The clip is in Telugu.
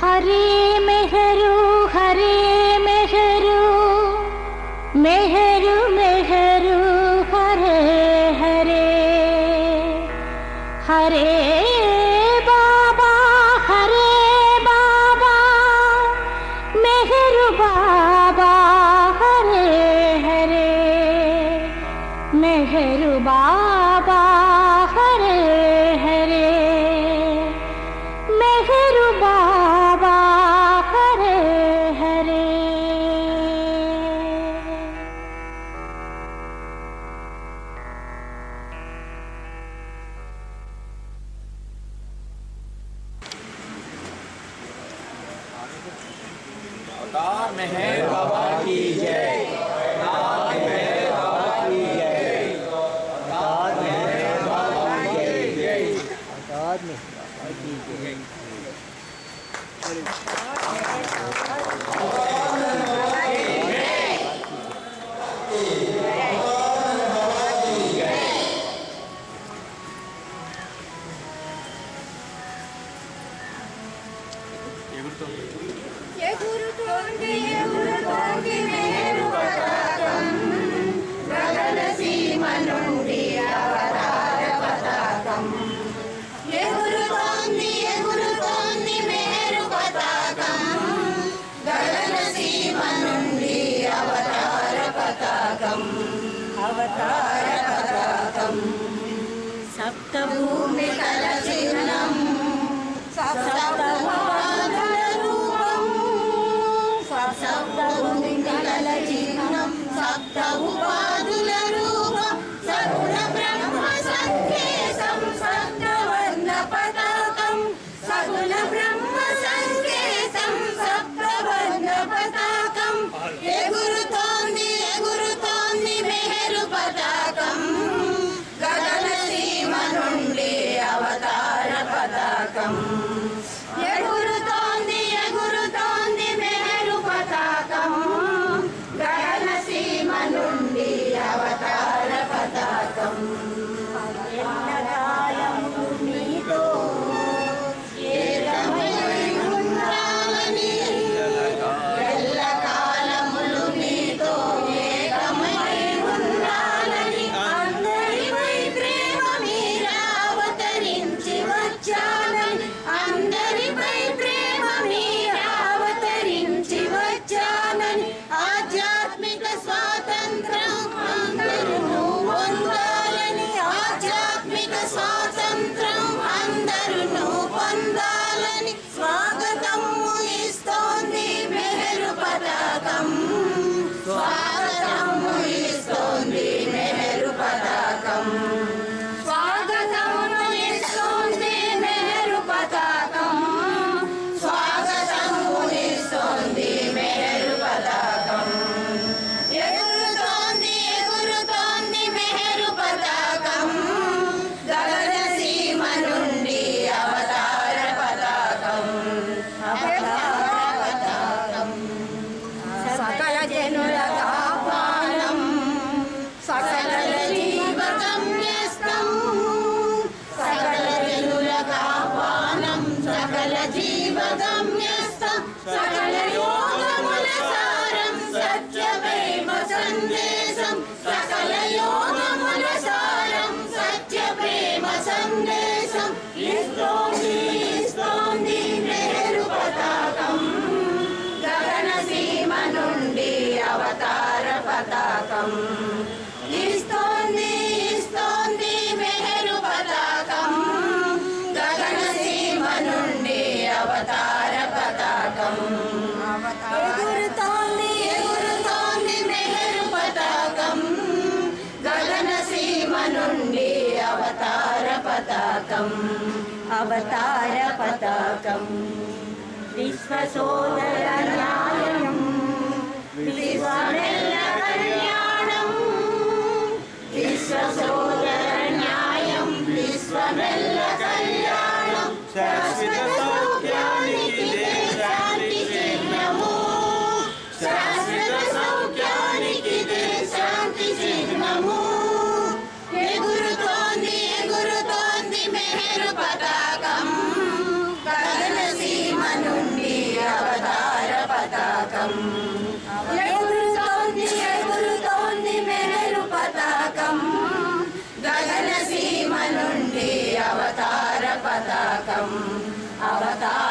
హరే మెహరు హరే మెహరు మెహరు మెహరు హరే హరే హరే బాబా హరే బాబా మెహరు బాబా హరే హరే మెహరు బాబా హరే హరే మెహరు బాబా హరే హరే. अवतार मेहर बाबा की जय। अवतार मेहर बाबा की जय। अवतार मेहर बाबा की जय। अवतार मेहर बाबा की जय। సప్తభూమి కల చిహ్నం సప్తభూపాదుల రూపం సప్తభూమి కల చిహ్నం సప్తభూపాదుల రూపం సగుణ బ్రహ్మ సంకేతం సప్తవర్ణ పతాకం సగుణ బ్రహ్మ సంకేతం సప్తవర్ణ పతాకం ఎగురుతోంది ఎగురుతోంది మెహరు పతాకం గగన సీమ నుండి అవతార పతాకం ఎగురుతోంది ఎగురుతోంది మెహరు పతాకం గగన సీమ నుండి అవతార పతాకం ఎల్లకాలము నీతో ఏకమై ఉండాలని ఎల్లకాలములు నీతో ఏకమై ఉండాలని అందరిపై ప్రేమ మీర అవతరించి వచ్చానని అందరిపై ప్రేమ మీర అవతరించి వచ్చానని ఆధ్యాత్మిక స్వాతంత్రం అందరూ పొందాలని ఆధ్యాత్మిక స్వాతంత్రం అందరూ పొందాలని స్వాగతం ఇస్తోంది మెహరు పతాకం స్వాగతం ఇస్తోంది మెహరు పతాకం స్వాగతం ఇస్తోంది మెహరు పతాకం స్వాగతం ఇస్తోంది మెహరు పతాకం ఎగురుతోంది ఎగురుతోంది మెహరు పతాకం గగన సీమ నుండి అవతార పతాకం అవతార పతాకం సకల జనులకు ఆహ్వానం సకల జీవగమ్యస్థం సకల జనులకు ఆహ్వానం సకల జీవగమ్యస్థం సకల యోగముల సారం సత్యప్రేమ సందేశం సకల యోగముల సారం సత్యప్రేమ సందేశం ఇస్తోంది ఇస్తోంది మెహరు పతాకం గగన సీమ నుండి అవతార పతాకం ఇస్తోంది ఇస్తోంది మెహరు పతాకం గగన సీమ నుండి అవతార పతాకం ఎగురుతోంది ఎగురుతోంది మెహరు పతాకం గగన సీమ నుండి అవతార పతాకం అవతార పతాకం విశ్వసోదర న్యాయం విశ్వమెల్ల కళ్యాణం విశ్వసోదర న్యాయం విశ్వమెల్ల కళ్యాణం శాశ్వత సౌఖ్యానికి శాంతి చిహ్నము శాశ్వత సౌఖ్యానికి శాంతి చిహ్నము ఎగురుతోంది ఎగురుతోంది మెహరు పతాకం గగన సీమ నుండి ఎగురుతోంది ఎగురుతోంది మెహరు పతాకం గగన సీమ నుండి అవతార పతాకం అవతార